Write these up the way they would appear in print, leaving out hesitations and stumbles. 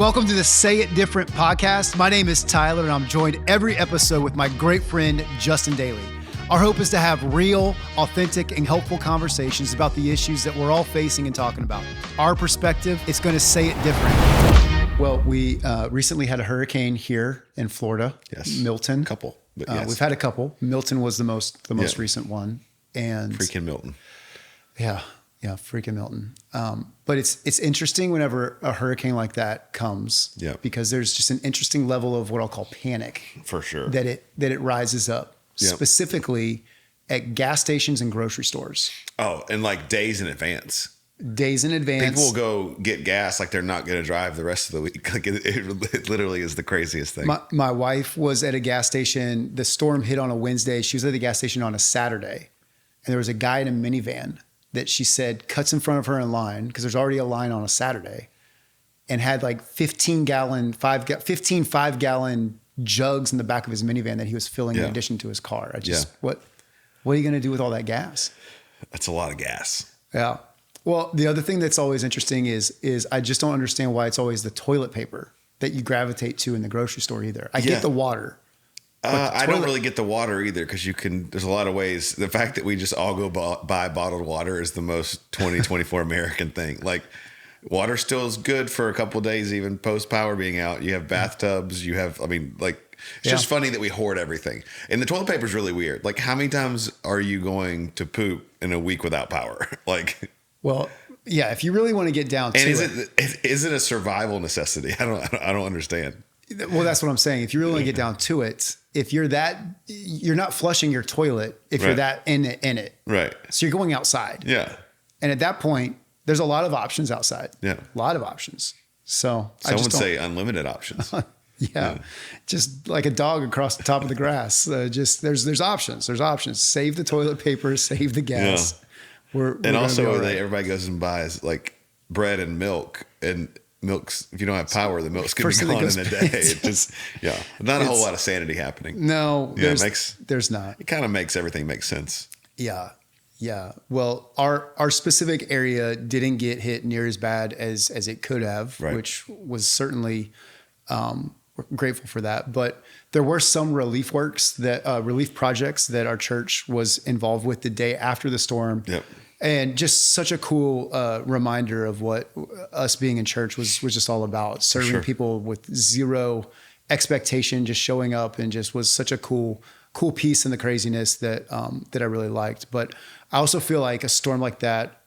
Welcome to the Say It Different podcast. My name is Tyler, and I'm joined every episode with my great friend, Justin Dailey. Our hope is to have real, authentic, and helpful conversations about the issues that we're all facing and talking about. Our perspective, it's going to say it different. Well, we recently had a hurricane here in Florida. Yes. Milton. Couple. But yes. We've had a couple. Milton was the most recent one. And freaking Milton. Yeah, freaking Milton. But it's interesting whenever a hurricane like that comes, because there's just an interesting level of what I'll call panic. For sure. That it rises up, specifically at gas stations and grocery stores. Oh, and like days in advance. Days in advance. People will go get gas like they're not going to drive the rest of the week. Like it literally is the craziest thing. My wife was at a gas station. The storm hit on a Wednesday. She was at the gas station on a Saturday. And there was a guy in a minivan that she said cuts in front of her in line, because there's already a line on a Saturday, and had like 15 5-gallon jugs in the back of his minivan that he was filling in addition to his car. What are you going to do with all that gas? That's a lot of gas. Yeah. Well, the other thing that's always interesting is I just don't understand why it's always the toilet paper that you gravitate to in the grocery store either. I get the water. I don't really get the water either, because there's a lot of ways. The fact that we just all go buy bottled water is the most 2024 American thing. Like, water still is good for a couple of days, even post power being out. You have bathtubs, it's just funny that we hoard everything. And the toilet paper is really weird. Like, how many times are you going to poop in a week without power? Well, yeah, if you really want to get down to is it a survival necessity? I don't understand. Well, that's what I'm saying. If you really want to get down to it, if you're not flushing your toilet if you're that in it. Right. So you're going outside. Yeah. And at that point, there's a lot of options outside. Yeah. A lot of options. So some would say unlimited options. Yeah. Just like a dog across the top of the grass. There's options. There's options. Save the toilet paper, save the gas. Yeah. And also everybody goes and buys like bread and milk, and milk's, if you don't have power, the milk's going to be gone in a day. It just, not a whole lot of sanity happening. No, there's not. It kind of makes everything make sense. Yeah. Yeah. Well, our specific area didn't get hit near as bad as it could have, which was certainly, we're grateful for that. But there were some relief projects that our church was involved with the day after the storm. Yep. And just such a cool reminder of what us being in church was just all about. Serving people with zero expectation, just showing up, and just was such a cool piece in the craziness that I really liked. But I also feel like a storm like that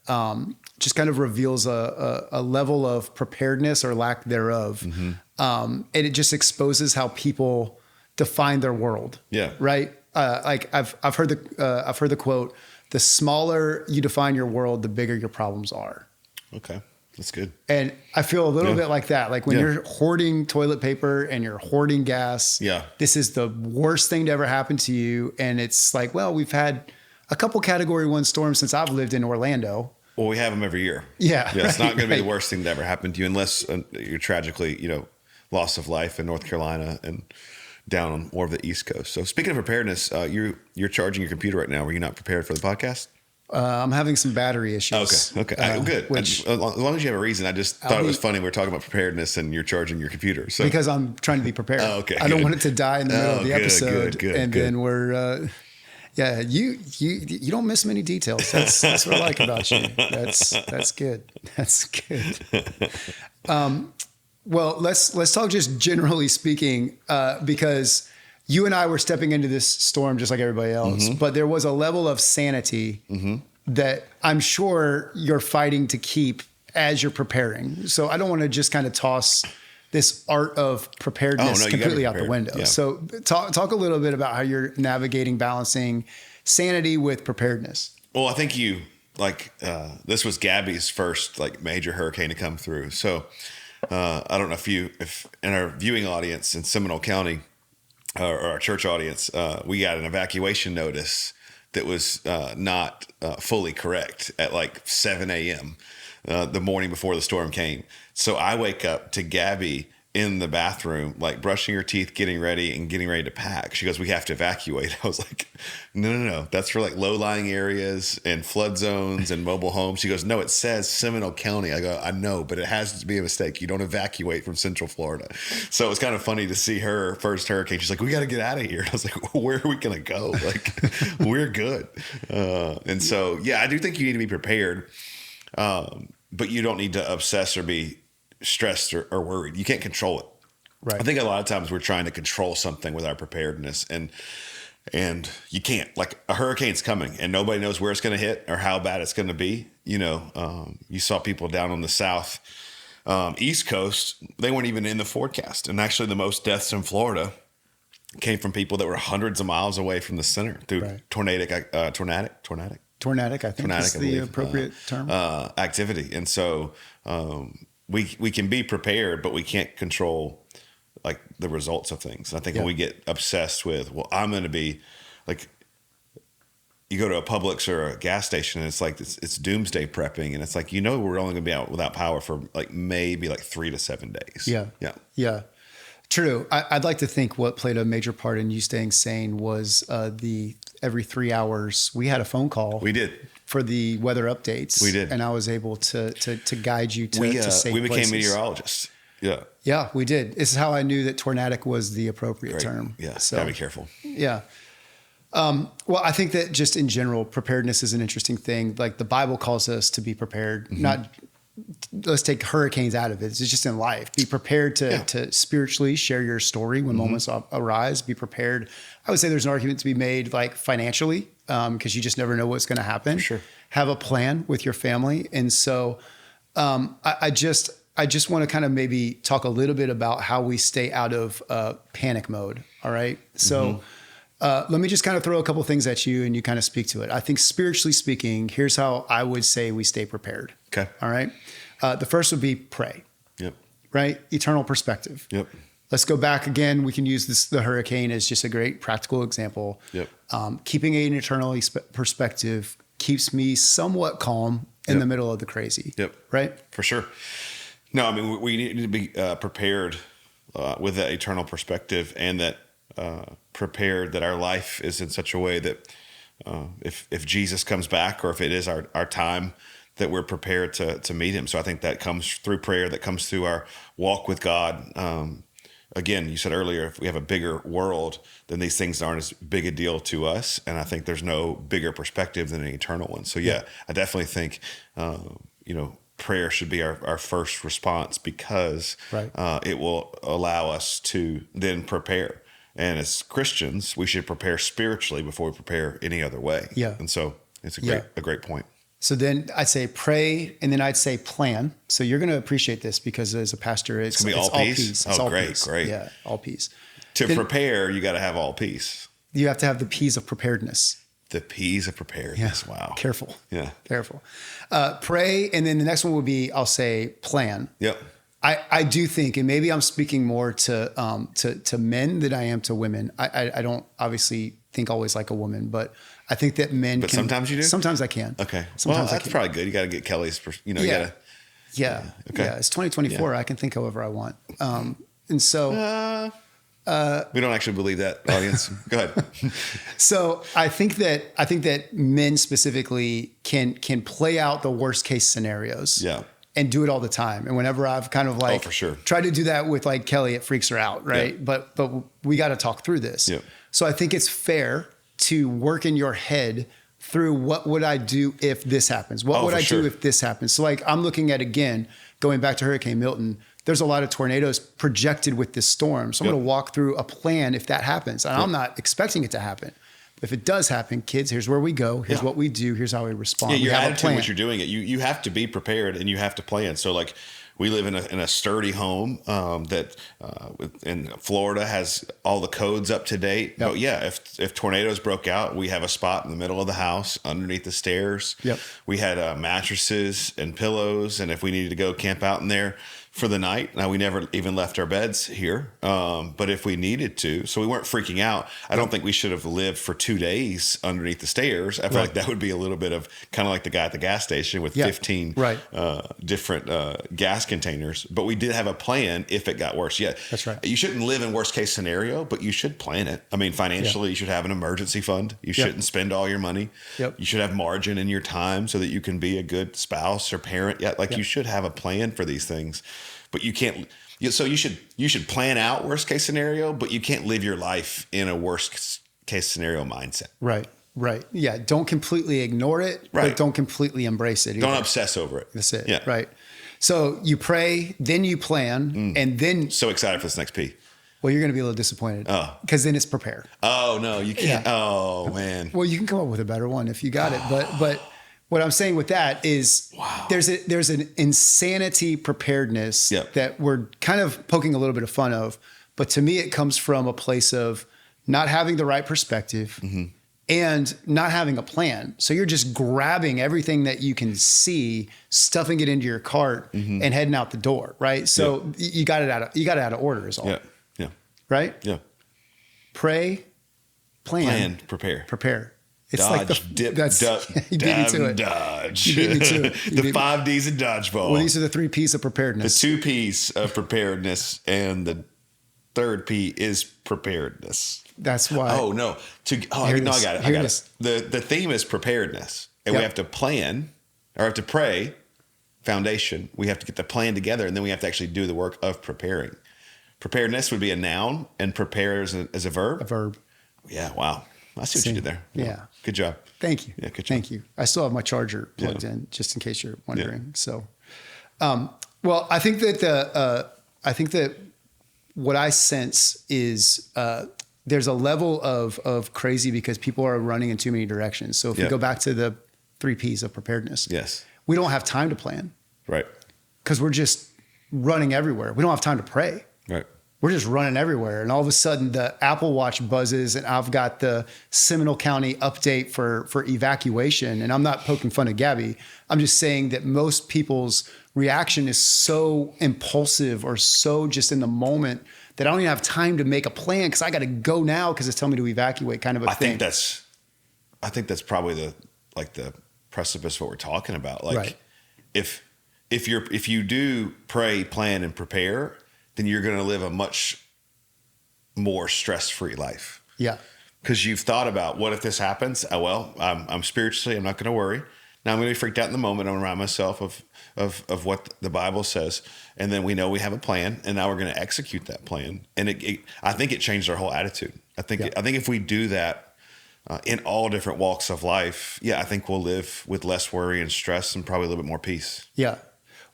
just kind of reveals a level of preparedness or lack thereof. Mm-hmm. And it just exposes how people define their world. Yeah. Right. I've heard the quote, the smaller you define your world, the bigger your problems are. Okay. That's good. And I feel a little bit like that. Like when you're hoarding toilet paper and you're hoarding gas, this is the worst thing to ever happen to you. And it's like, well, we've had a couple Category 1 storms since I've lived in Orlando. Well, we have them every year. Yeah. It's not going to be the worst thing to ever happen to you, unless you're tragically, loss of life in North Carolina and down on more of the East Coast. So speaking of preparedness, you're charging your computer right now. Were you not prepared for the podcast? I'm having some battery issues. Okay. Good. As long as you have a reason. I just thought it was funny. We were talking about preparedness and you're charging your computer. So because I'm trying to be prepared. Okay. I don't want it to die in the middle of the episode. Then we're, you don't miss many details. That's what I like about you. That's good. That's good. Well, let's talk just generally speaking, because you and I were stepping into this storm just like everybody else, but there was a level of sanity that I'm sure you're fighting to keep as you're preparing. So I don't want to just kind of toss this art of preparedness completely out the window. Yeah. So talk a little bit about how you're navigating, balancing sanity with preparedness. Well, I think this was Gabby's first major hurricane to come through. So I don't know if in our viewing audience in Seminole County, or our church audience, we got an evacuation notice that was not fully correct at 7 a.m. The morning before the storm came. So I wake up to Gabby in the bathroom, like brushing her teeth, getting ready to pack. She goes, we have to evacuate. I was like, no. That's for like low-lying areas and flood zones and mobile homes. She goes, no, it says Seminole County. I go, I know, but it has to be a mistake. You don't evacuate from Central Florida. So it was kind of funny to see her first hurricane. She's like, we got to get out of here. And I was like, well, where are we going to go? Like, we're good. And so, yeah, I do think you need to be prepared, but you don't need to obsess or be stressed or worried. You can't control it. Right. I think a lot of times we're trying to control something with our preparedness, and you can't. Like, a hurricane's coming and nobody knows where it's going to hit or how bad it's going to be. You know, you saw people down on the south East Coast, they weren't even in the forecast. And actually the most deaths in Florida came from people that were hundreds of miles away from the center through tornadic, I think is the appropriate term. Activity. And so we can be prepared, but we can't control like the results of things. And I think when we get obsessed with, well, I'm going to be like, you go to a Publix or a gas station and it's like, it's doomsday prepping. And it's like, we're only going to be out without power for like maybe like 3 to 7 days. Yeah. True. I'd like to think what played a major part in you staying sane was the every 3 hours we had a phone call. We did. For the weather updates. We did. And I was able to guide you to safe we became places. Meteorologists. Yeah. Yeah, we did. This is how I knew that tornadic was the appropriate term. Yeah. So, gotta be careful. Yeah. Well, I think that just in general, preparedness is an interesting thing. Like the Bible calls us to be prepared, let's take hurricanes out of it. It's just in life. Be prepared to spiritually share your story when moments arise. Be prepared. I would say there's an argument to be made like financially, because you just never know what's going to happen. For sure. Have a plan with your family. And so I just want to kind of maybe talk a little bit about how we stay out of panic mode. All right. So let me just kind of throw a couple things at you and you kind of speak to it. I think spiritually speaking, here's how I would say we stay prepared. Okay. All right. The first would be pray. Yep. Right. Eternal perspective. Yep. Let's go back again. We can use the hurricane as just a great practical example. Yep. Keeping an eternal perspective keeps me somewhat calm in the middle of the crazy. Yep. Right. For sure. No, I mean, we need to be prepared with that eternal perspective, and that prepared that our life is in such a way that if Jesus comes back, or if it is our time, that we're prepared to meet him. So I think that comes through prayer, that comes through our walk with God. Again, you said earlier, if we have a bigger world, then these things aren't as big a deal to us. And I think there's no bigger perspective than an eternal one. So I definitely think, prayer should be our first response, because it will allow us to then prepare. And as Christians, we should prepare spiritually before we prepare any other way. Yeah. And so it's a great point. So then I'd say pray, and then I'd say plan. So you're going to appreciate this, because as a pastor, it's all peace. It's all great, peace. Great. Yeah, all peace. Then, prepare, you got to have all peace. You have to have the P's of preparedness. The P's of preparedness. Yeah. Wow. Careful. Yeah. Careful. Pray, and then the next one would be, I'll say plan. Yep. I do think, and maybe I'm speaking more to men than I am to women. I don't obviously think always like a woman, but I think that men But sometimes you do? Sometimes I can. Okay. Sometimes that's probably good. You got to get Kelly's, you got to. Yeah. Okay. Yeah. It's 2024. Yeah. I can think however I want. And so. We don't actually believe that, audience. Go ahead. So I think that men specifically can play out the worst case scenarios. Yeah. And do it all the time. And whenever I've kind of like for sure. tried to do that with like Kelly, it freaks her out, right? Yeah. But we got to talk through this. Yeah. So I think it's fair to work in your head through, what would I do if this happens? What would I do if this happens? So like I'm looking at, again, going back to Hurricane Milton, there's a lot of tornadoes projected with this storm. So I'm going to walk through a plan if that happens. And I'm not expecting it to happen. If it does happen, kids, here's where we go. Here's what we do. Here's how we respond. Yeah, your attitude when you're doing it. You have to be prepared, and you have to plan. So like we live in a sturdy home that in Florida has all the codes up to date. Yep. But if tornadoes broke out, we have a spot in the middle of the house underneath the stairs. Yep. We had mattresses and pillows, and if we needed to go camp out in there, for the night. Now, we never even left our beds here, but if we needed to, so we weren't freaking out. I don't think we should have lived for 2 days underneath the stairs. I feel like that would be a little bit of kind of like the guy at the gas station with 15 different gas containers. But we did have a plan if it got worse. Yeah, that's right. You shouldn't live in worst case scenario, but you should plan it. I mean, financially, you should have an emergency fund. You shouldn't spend all your money. You should have margin in your time so that you can be a good spouse or parent. You should have a plan for these things. But you can't. So you should plan out worst case scenario, but you can't live your life in a worst case scenario mindset. Right. Yeah. Don't completely ignore it, but don't completely embrace it either. Don't obsess over it. That's it. Yeah. Right. So you pray, then you plan, and then. So excited for this next P. Well, you're going to be a little disappointed. Oh. Because then it's prepare. Oh no, you can't. Yeah. Oh man. Well, you can come up with a better one if you got it, but. What I'm saying with that is there's an insanity preparedness that we're kind of poking a little bit of fun of. But to me, it comes from a place of not having the right perspective and not having a plan. So you're just grabbing everything that you can see, stuffing it into your cart and heading out the door. Right. So you got it out of order is all. Yeah. Right. Yeah. Pray, plan, prepare. It's dodge, like dip, you beat me to it. Dodge. You beat me to it. The 5 Ds of dodgeball. Well, these are the 3 Ps of preparedness. The 2 Ps of preparedness, and the 3rd P is preparedness. That's why. Oh no! I got it. I got it. The theme is preparedness, and we have to plan, or have to pray. Foundation. We have to get the plan together, and then we have to actually do the work of preparing. Preparedness would be a noun, and prepare is a verb. A verb. Yeah. Wow. I see what you did there. Yeah. Good job. Thank you. Yeah, good job. Thank you. I still have my charger plugged in, just in case you're wondering. So, well, I think that what I sense is there's a level of crazy because people are running in too many directions. So if we go back to the 3 Ps of preparedness, we don't have time to plan, right? Because we're just running everywhere. We don't have time to pray, right? We're just running everywhere. And all of a sudden the Apple Watch buzzes and I've got the Seminole County update for evacuation. And I'm not poking fun at Gabby. I'm just saying that most people's reaction is so impulsive or so just in the moment that I don't even have time to make a plan because I got to go now because it's telling me to evacuate kind of a thing. I think that's probably the precipice of what we're talking about. Like if you do pray, plan, and prepare, then you're going to live a much more stress-free life. Yeah. Because you've thought about, what if this happens? Oh, well, I'm spiritually, I'm not going to worry. Now I'm going to be freaked out in the moment. I'm going to remind myself of what the Bible says. And then we know we have a plan, and now we're going to execute that plan. And I think it changed our whole attitude. I think if we do that in all different walks of life, I think we'll live with less worry and stress and probably a little bit more peace. Yeah.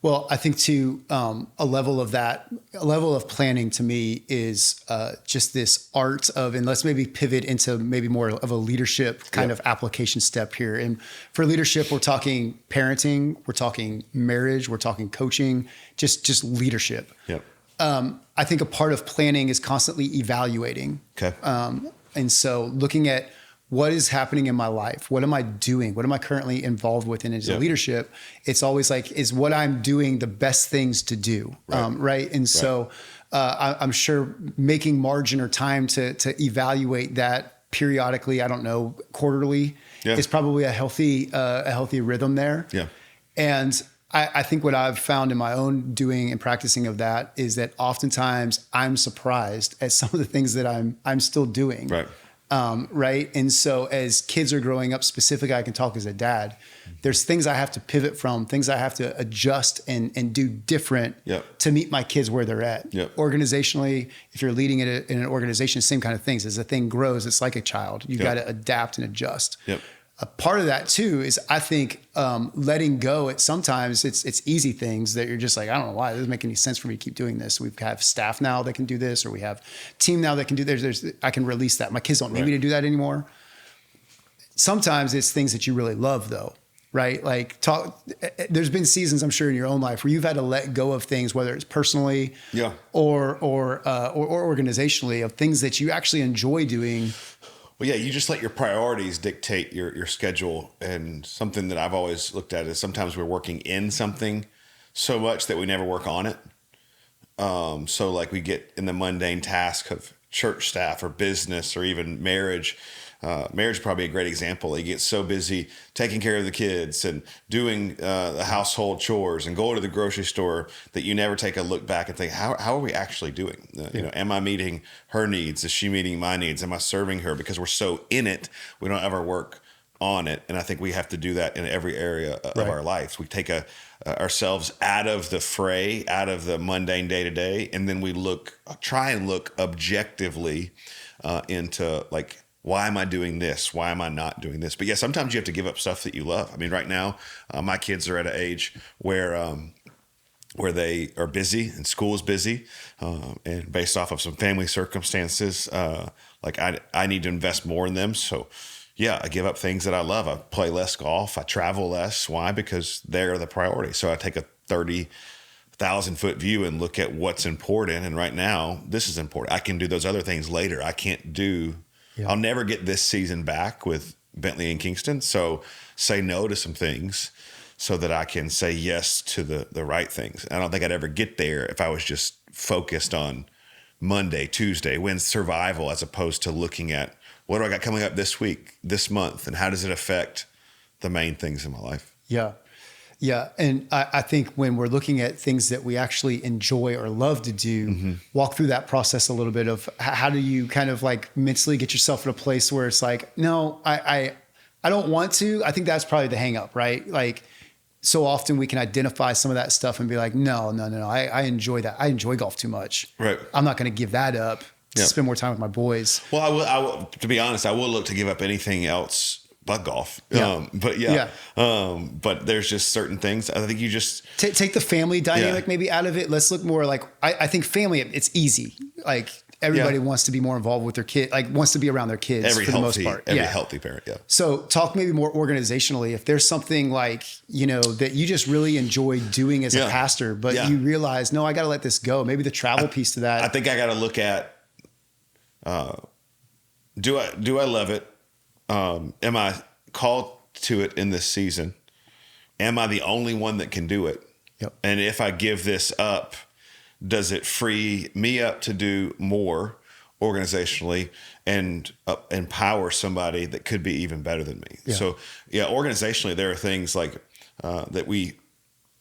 Well, I think too, a level of planning to me is just this art of, and let's maybe pivot into maybe more of a leadership kind of application step here. And for leadership, we're talking parenting, we're talking marriage, we're talking coaching, just leadership. Yep. I think a part of planning is constantly evaluating. Okay. And so looking at what is happening in my life? What am I doing? What am I currently involved with in as a leadership? It's always like, is what I'm doing the best things to do? Right. And so I'm sure making margin or time to evaluate that periodically, I don't know, quarterly is probably a healthy rhythm there. Yeah. And I think what I've found in my own doing and practicing of that is that oftentimes I'm surprised at some of the things that I'm still doing. Right. Right. And so as kids are growing up, specifically, I can talk as a dad, there's things I have to pivot from, things I have to adjust and do different to meet my kids where they're at. Organizationally, if you're leading it in an organization, same kind of things. As a thing grows, it's like a child. You got to adapt and adjust. A part of that too is I think letting go at sometimes it's easy things that you're just like, I don't know why it doesn't make any sense for me to keep doing this. We have staff now that can do this, or we have team now that can do this. I can release that. My kids don't need me to do that anymore. Sometimes it's things that you really love though, right? Like there's been seasons I'm sure in your own life where you've had to let go of things, whether it's personally or organizationally, of things that you actually enjoy doing. Well, you just let your priorities dictate your schedule. And something that I've always looked at is sometimes we're working in something so much that we never work on it. So like we get in the mundane task of church staff or business or even marriage. Marriage is probably a great example. You get so busy taking care of the kids and doing the household chores and going to the grocery store that you never take a look back and think, how are we actually doing? You know, am I meeting her needs? Is she meeting my needs? Am I serving her? Because we're so in it, we don't ever work on it. And I think we have to do that in every area of our lives. We take ourselves out of the fray, out of the mundane day to day, and then we try and look objectively into like, why am I doing this? Why am I not doing this? But yeah, sometimes you have to give up stuff that you love. I mean, right now, my kids are at an age where they are busy and school is busy, and based off of some family circumstances, like I need to invest more in them. So yeah, I give up things that I love. I play less golf. I travel less. Why? Because they're the priority. So I take a 30,000-foot view and look at what's important. And right now, this is important. I can do those other things later. I can't do. I'll never get this season back with Bentley and Kingston. So say no to some things so that I can say yes to the right things. I don't think I'd ever get there if I was just focused on Monday, Tuesday, Wednesday survival, as opposed to looking at what do I got coming up this week, this month, and how does it affect the main things in my life? Yeah. Yeah. And I think when we're looking at things that we actually enjoy or love to do, walk through that process a little bit of how do you kind of like mentally get yourself in a place where it's like, no, I don't want to. I think that's probably the hang up, right? Like so often we can identify some of that stuff and be like, no. I enjoy that. I enjoy golf too much. Right. I'm not going to give that up to spend more time with my boys. Well, I will, to be honest, I will look to give up anything else but golf. But there's just certain things. I think you just take the family dynamic maybe out of it. Let's look more like, I think family, it's easy. Like everybody wants to be more involved with their kid, like wants to be around their kids for the most part. Every healthy parent. Yeah. So talk maybe more organizationally. If there's something like, you know, that you just really enjoy doing as a pastor, but you realize, no, I got to let this go. Maybe the travel piece to that. I think I got to look at, do I love it? Am I called to it in this season? Am I the only one that can do it? Yep. And if I give this up, does it free me up to do more organizationally and empower somebody that could be even better than me? Yeah. So organizationally, there are things like that we,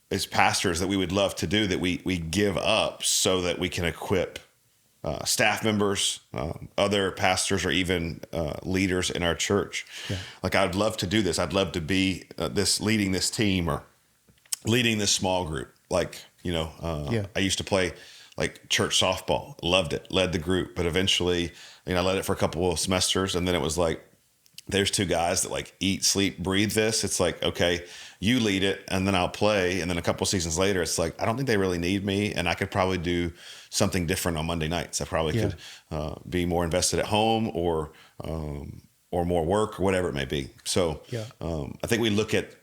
as pastors, that we would love to do that we give up so that we can equip staff members, other pastors, or even leaders in our church. Yeah. Like I'd love to do this. I'd love to be leading this team or leading this small group. Like, you know, I used to play like church softball, loved it, led the group, but eventually, you know, I led it for a couple of semesters, and then it was like, there's two guys that like eat, sleep, breathe this. It's like, okay, you lead it and then I'll play. And then a couple of seasons later, it's like, I don't think they really need me, and I could probably do something different on Monday nights. I probably could be more invested at home or more work or whatever it may be. So I think we look at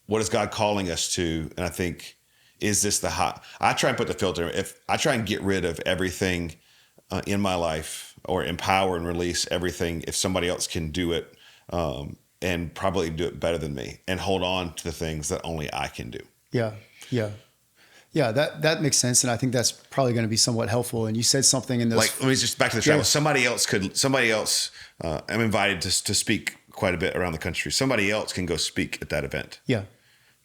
what is God calling us to? And I think, is this the hot? I try and put the filter. If I try and get rid of everything in my life, or empower and release everything if somebody else can do it, and probably do it better than me, and hold on to the things that only I can do. Yeah, that makes sense. And I think that's probably going to be somewhat helpful. And you said something in those. Like, let me just back to the travel. Somebody else, I'm invited to speak quite a bit around the country. Somebody else can go speak at that event. Yeah.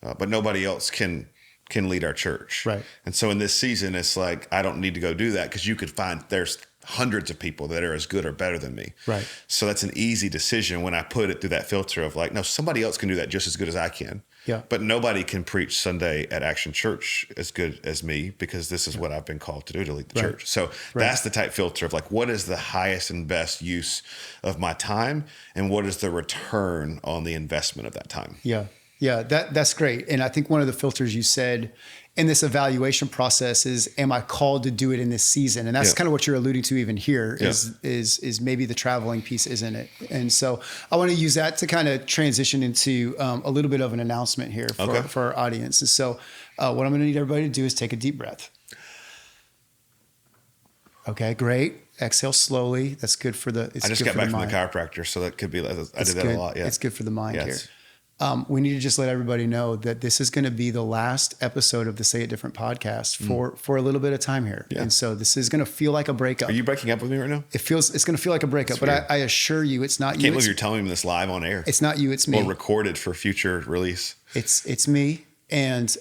But nobody else can lead our church. Right. And so in this season, it's like, I don't need to go do that, because you could find there's hundreds of people that are as good or better than me. Right. So that's an easy decision when I put it through that filter of like, no, somebody else can do that just as good as I can. Yeah. But nobody can preach Sunday at Action Church as good as me, because this is what I've been called to do, to lead the church. So that's the type filter of like, what is the highest and best use of my time, and what is the return on the investment of that time? Yeah. Yeah, that's great. And I think one of the filters you said in this evaluation process is, am I called to do it in this season? And that's kind of what you're alluding to even here is maybe the traveling piece isn't it? And so I want to use that to kind of transition into a little bit of an announcement here for our audience. And so what I'm going to need everybody to do is take a deep breath. Okay, great. Exhale slowly. That's good for the. I just got back from the chiropractor, so that could be. I did that a lot. Yeah, it's good for the mind here. we need to just let everybody know that this is going to be the last episode of the Say It Different podcast for a little bit of time here. Yeah. And so this is going to feel like a breakup. Are you breaking up with me right now? It's going to feel like a breakup, but I assure you it's not you. I can't believe you're telling me this live on air. It's not you, it's me. Or recorded for future release. It's me. And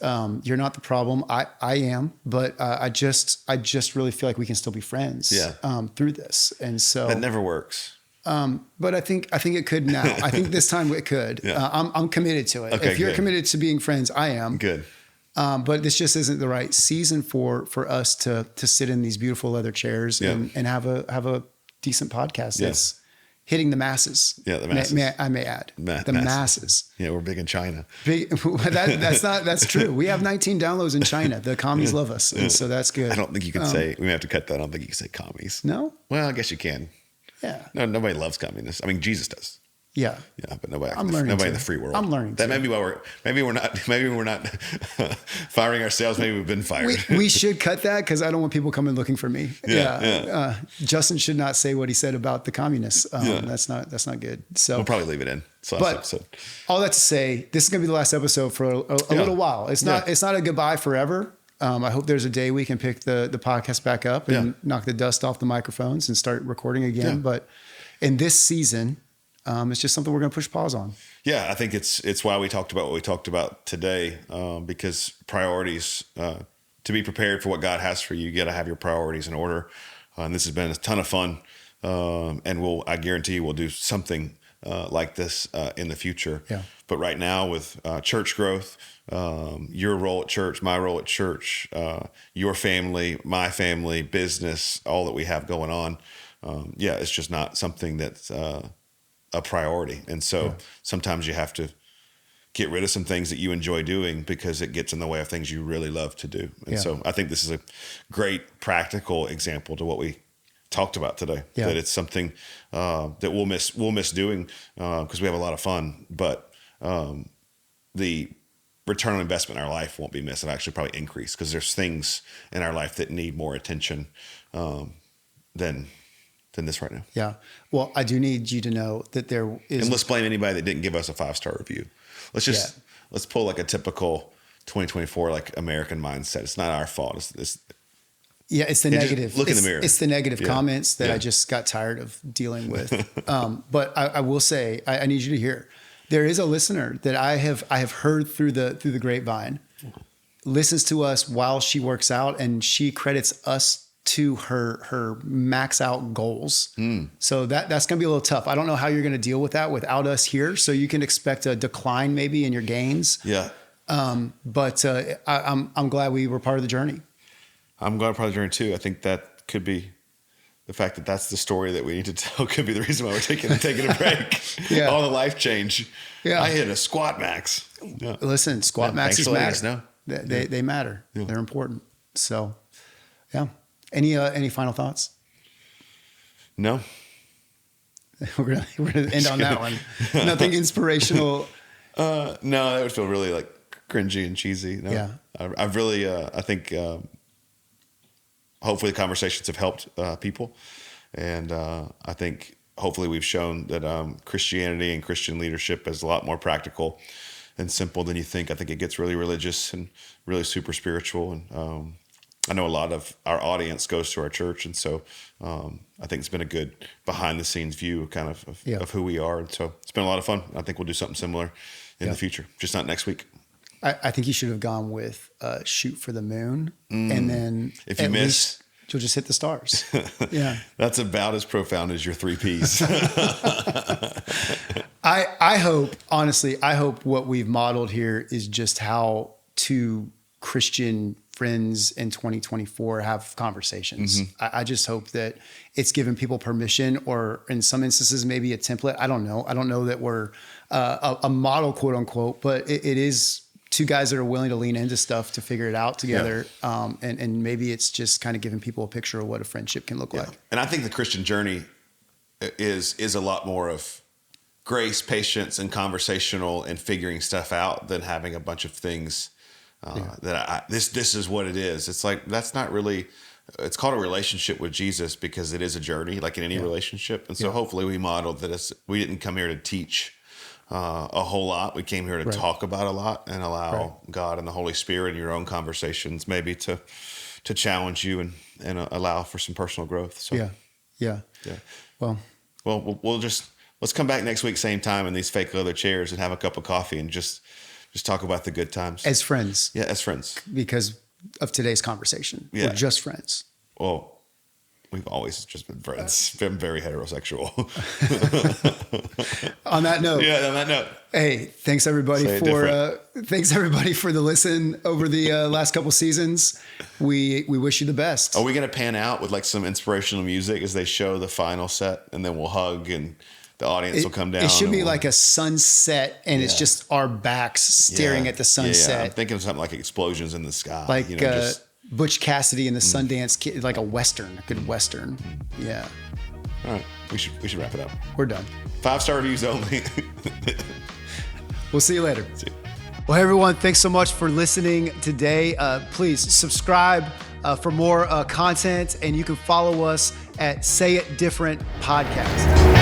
you're not the problem. I am, but I just really feel like we can still be friends through this. And so that never works. But I think it could now. I think this time it could. Yeah. I'm committed to it. Okay, if you're committed to being friends, I am. Good. But this just isn't the right season for us to sit in these beautiful leather chairs and have a decent podcast that's hitting the masses. Yeah, the masses. I may add. The masses. Yeah, we're big in China. That's true. We have 19 downloads in China. The commies love us. And so that's good. I don't think you can say, we may have to cut that. I don't think you can say commies. No? Well, I guess you can. Yeah. No, nobody loves communists. I mean, Jesus does. Yeah. Yeah, but nobody in the free world. I'm learning. That may be why we're not firing ourselves. Maybe we've been fired. We should cut that because I don't want people coming looking for me. Yeah. Justin should not say what he said about the communists. That's not good. So we'll probably leave it in. Episode. All that to say, this is going to be the last episode for a little while. It's not a goodbye forever. I hope there's a day we can pick the podcast back up and knock the dust off the microphones and start recording again. Yeah. But in this season, it's just something we're going to push pause on. Yeah, I think it's why we talked about what we talked about today, because priorities, to be prepared for what God has for you got to have your priorities in order. And this has been a ton of fun. And I guarantee you we'll do something like this in the future. Yeah. But right now with church growth, your role at church, my role at church, your family, my family, business, all that we have going on, it's just not something that's a priority. And so sometimes you have to get rid of some things that you enjoy doing because it gets in the way of things you really love to do. And so I think this is a great practical example to what we talked about today, that it's something that we'll miss doing because we have a lot of fun, but the return on investment in our life won't be missed. It'll actually probably increase because there's things in our life that need more attention than this right now. Yeah. Well, I do need you to know that there is. And let's blame anybody that didn't give us a 5-star review. Let's pull like a typical 2024 like American mindset. It's not our fault. It's the negative. Look in the mirror. It's the negative comments that I just got tired of dealing with. But I will say, I need you to hear. There is a listener that I have heard through the grapevine, listens to us while she works out, and she credits us to her max out goals. So that's going to be a little tough. I don't know how you're going to deal with that without us here. So you can expect a decline maybe in your gains. Yeah. But I'm glad we were part of the journey. I'm glad part of the journey too. I think that could be the fact that that's the story that we need to tell could be the reason why we're taking a break. All the life change. Yeah. I hit a squat max. Yeah. Listen, squat maxes matter. They matter. Yeah. They're important. So, yeah. Any final thoughts? No. We're gonna end on that one. Nothing inspirational. No, that would feel really like cringy and cheesy. No. Yeah. I've really, I think, hopefully the conversations have helped people. And I think hopefully we've shown that Christianity and Christian leadership is a lot more practical and simple than you think. I think it gets really religious and really super spiritual. And I know a lot of our audience goes to our church. And so I think it's been a good behind the scenes view kind of who we are. And so it's been a lot of fun. I think we'll do something similar in the future, just not next week. I think you should have gone with shoot for the moon. And then if you miss, you'll just hit the stars. Yeah. That's about as profound as your 3 Ps. I hope what we've modeled here is just how to Christian friends in 2024 have conversations. I just hope that it's given people permission, or in some instances, maybe a template. I don't know that we're a model, quote unquote, but it is two guys that are willing to lean into stuff to figure it out together. Yeah. And maybe it's just kind of giving people a picture of what a friendship can look like. And I think the Christian journey is a lot more of grace, patience, and conversational and figuring stuff out than having a bunch of things that this is what it is. It's like, that's not really, it's called a relationship with Jesus because it is a journey, like in any relationship. And so hopefully we modeled that we didn't come here to teach. a whole lot. We came here to talk about a lot and allow God and the Holy Spirit in your own conversations maybe to challenge you and allow for some personal growth. So yeah. Well, let's come back next week, same time, in these fake leather chairs and have a cup of coffee and just talk about the good times as friends. Yeah, as friends. Because of today's conversation, we're just friends. Well, we've always just been friends. Been very heterosexual. On that note. Yeah, on that note. Hey, thanks everybody for the listen over the last couple seasons. We wish you the best. Are we going to pan out with like some inspirational music as they show the final set, and then we'll hug and the audience will come down? It should be like a sunset, and it's just our backs staring at the sunset. Yeah. I'm thinking of something like explosions in the sky. Like Butch Cassidy and the Sundance Kid, like a good Western. Yeah. All right. We should wrap it up. We're done. 5-star reviews only. We'll see you later. Well, hey everyone, thanks so much for listening today. Please subscribe for more content, and you can follow us at Say It Different Podcast.